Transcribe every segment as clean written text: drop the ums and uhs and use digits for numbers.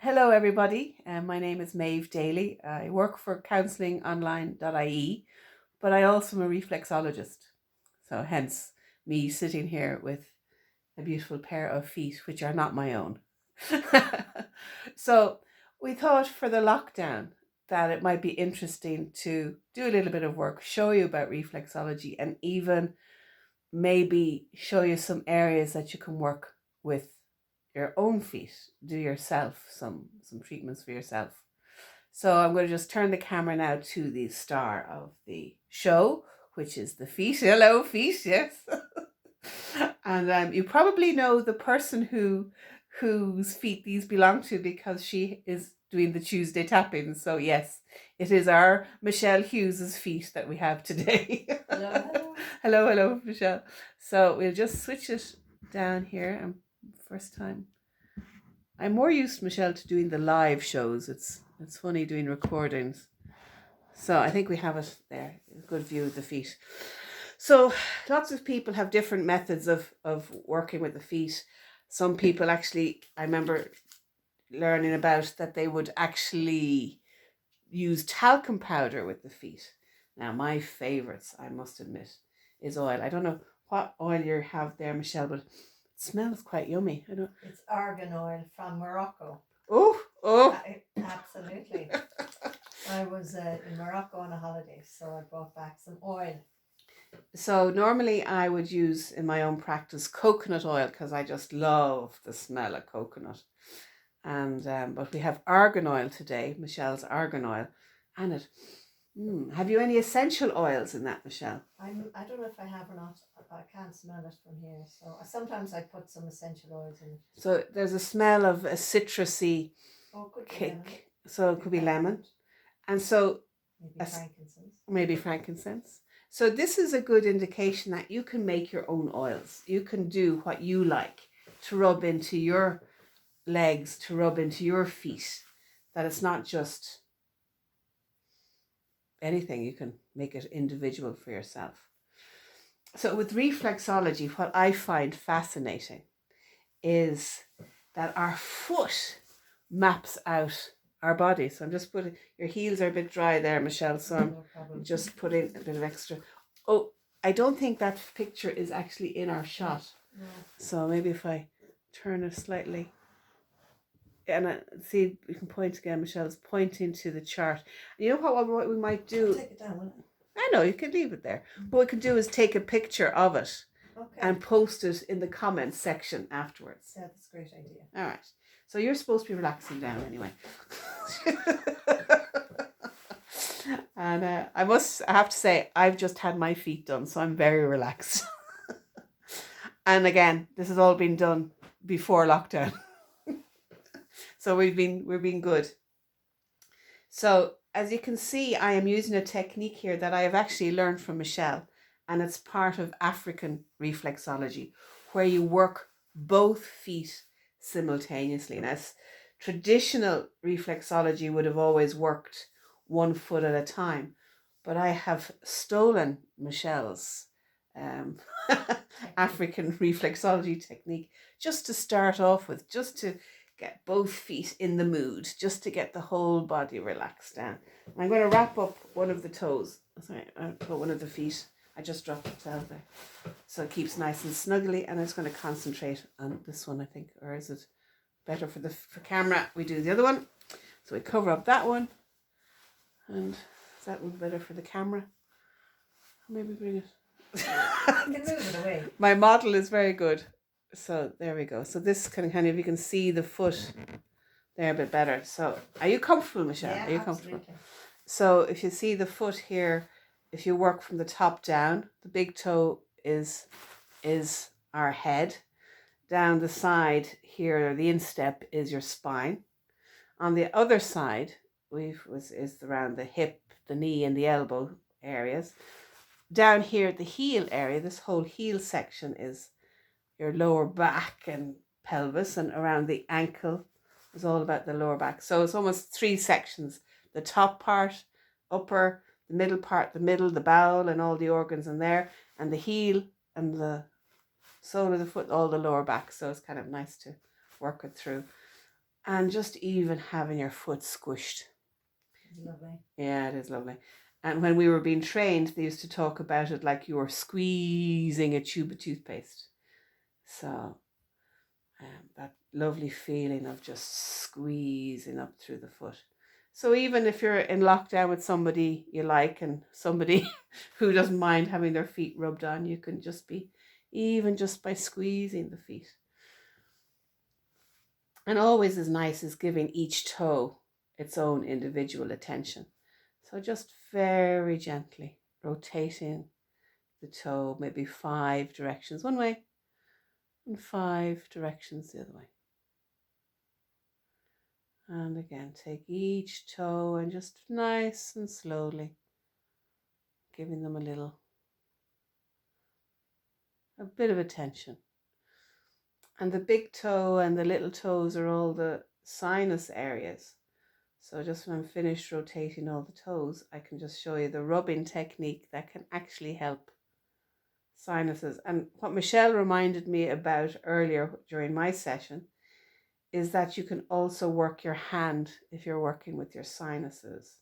Hello everybody, my name is Maeve Daly. I work for counsellingonline.ie, but I also am a reflexologist. So hence me sitting here with a beautiful pair of feet, which are not my own. So we thought for the lockdown that it might be interesting to do a little bit of work, show you about reflexology, and even maybe show you some areas that you can work with your own feet, do yourself some treatments for yourself. So I'm going to just turn the camera now to the star of the show, which is the feet. Hello, feet, yes. And you probably know the person whose feet these belong to because she is doing the Tuesday tapping. So yes, it is our Michelle Hughes's feet that we have today. Hello. Hello, Michelle. So we'll just switch it down here. And first time, I'm more used, Michelle, to doing the live shows. It's funny doing recordings. So I think we have it there. A good view of the feet. So lots of people have different methods of working with the feet. Some people actually, I remember learning about that they would actually use talcum powder with the feet. Now, my favorites, I must admit, is oil. I don't know what oil you have there, Michelle, but it smells quite yummy. I don't. It's argan oil from Morocco. Oh. Absolutely. I was in Morocco on a holiday, so I brought back some oil. So normally I would use in my own practice coconut oil because I just love the smell of coconut. And but we have argan oil today, Michelle's argan oil, and it. Have you any essential oils in that, Michelle? I don't know if I have or not. I can't smell it from here, so sometimes I put some essential oils in it. So there's a smell of a citrusy kick. So it could be lemon, and so maybe frankincense. So this is a good indication that you can make your own oils. You can do what you like to rub into your legs, to rub into your feet. That it's not just anything. You can make it individual for yourself. So with reflexology, what I find fascinating is that our foot maps out our body. So I'm just putting, your heels are a bit dry there, Michelle, so I'm just putting a bit of extra. Oh, I don't think that picture is actually in our shot. No. So maybe if I turn it slightly. And see, you can point again. Michelle's pointing to the chart. You know what we might do? Take it down, won't it? I know, you can leave it there. What we can do is take a picture of it and post it in the comments section afterwards. Yeah, that's a great idea. All right. So you're supposed to be relaxing down anyway. And I have to say, I've just had my feet done, so I'm very relaxed. And again, this has all been done before lockdown. So we're being good. So as you can see, I am using a technique here that I have actually learned from Michelle, and it's part of African reflexology, where you work both feet simultaneously. And as traditional reflexology would have always worked one foot at a time, but I have stolen Michelle's African reflexology technique just to start off with, just to get both feet in the mood, just to get the whole body relaxed down. I'm going to wrap up one of the toes. Sorry, I'll put one of the feet. I just dropped it out there. So it keeps nice and snuggly, and I'm just going to concentrate on this one, I think. Or is it better for camera? We do the other one. So we cover up that one. And is that one better for the camera? Maybe bring it. You can move it away. My model is very good. So there we go. So this kind of, you can see the foot there a bit better. So are you comfortable, Michelle? Yeah, are you absolutely. comfortable? So if you see the foot here, if you work from the top down, the big toe is our head. Down the side here, the instep is your spine. On the other side, is around the hip, the knee, and the elbow areas. Down here at the heel area, this whole heel section is your lower back and pelvis, and around the ankle is all about the lower back. So it's almost three sections: the top part, upper, the middle part, the middle, the bowel, and all the organs in there, and the heel and the sole of the foot, all the lower back. So it's kind of nice to work it through. And just even having your foot squished. It's lovely. Yeah, it is lovely. And when we were being trained, they used to talk about it like you were squeezing a tube of toothpaste. So that lovely feeling of just squeezing up through the foot. So even if you're in lockdown with somebody you like and somebody who doesn't mind having their feet rubbed on, you can just be, even just by squeezing the feet. And always as nice as giving each toe its own individual attention. So just very gently rotating the toe, maybe 5 directions one way and 5 directions the other way. And again, take each toe and just nice and slowly giving them a bit of attention. And the big toe and the little toes are all the sinus areas. So just when I'm finished rotating all the toes, I can just show you the rubbing technique that can actually help sinuses. And what Michelle reminded me about earlier during my session is that you can also work your hand if you're working with your sinuses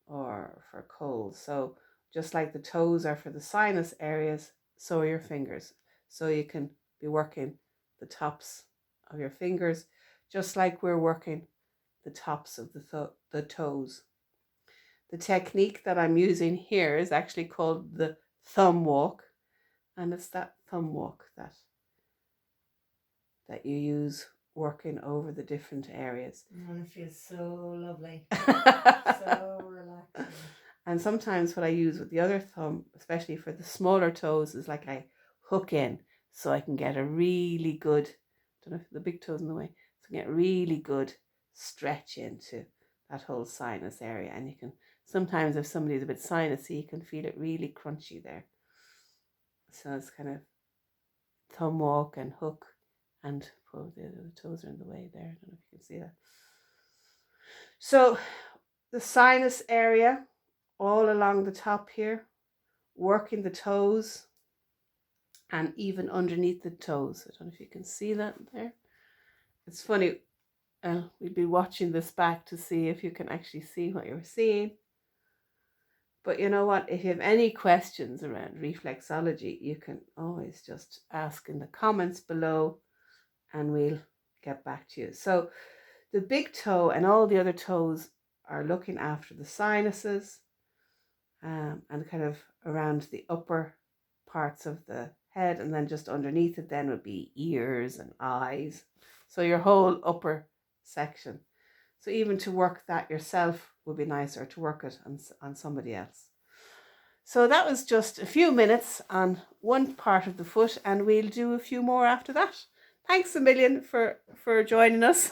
or for colds. So just like the toes are for the sinus areas, so are your fingers. So you can be working the tops of your fingers, just like we're working the tops of the toes. The technique that I'm using here is actually called the thumb walk, and it's that thumb walk that you use working over the different areas. And it feels so lovely. So relaxing. And sometimes what I use with the other thumb, especially for the smaller toes, is like I hook in so I can get a really good, don't know if the big toe's in the way, so I can get really good stretch into that whole sinus area. And you can, sometimes if somebody's a bit sinusy, you can feel it really crunchy there. So it's kind of thumb walk and hook, and the toes are in the way there. I don't know if you can see that. So the sinus area all along the top here, working the toes and even underneath the toes. I don't know if you can see that there. It's funny, we'd be watching this back to see if you can actually see what you're seeing. But you know what, if you have any questions around reflexology, you can always just ask in the comments below and we'll get back to you. So the big toe and all the other toes are looking after the sinuses, and kind of around the upper parts of the head, and then just underneath it then would be ears and eyes. So your whole upper section. So even to work that yourself would be nicer, to work it on somebody else. So that was just a few minutes on one part of the foot, and we'll do a few more after that. Thanks a million for joining us.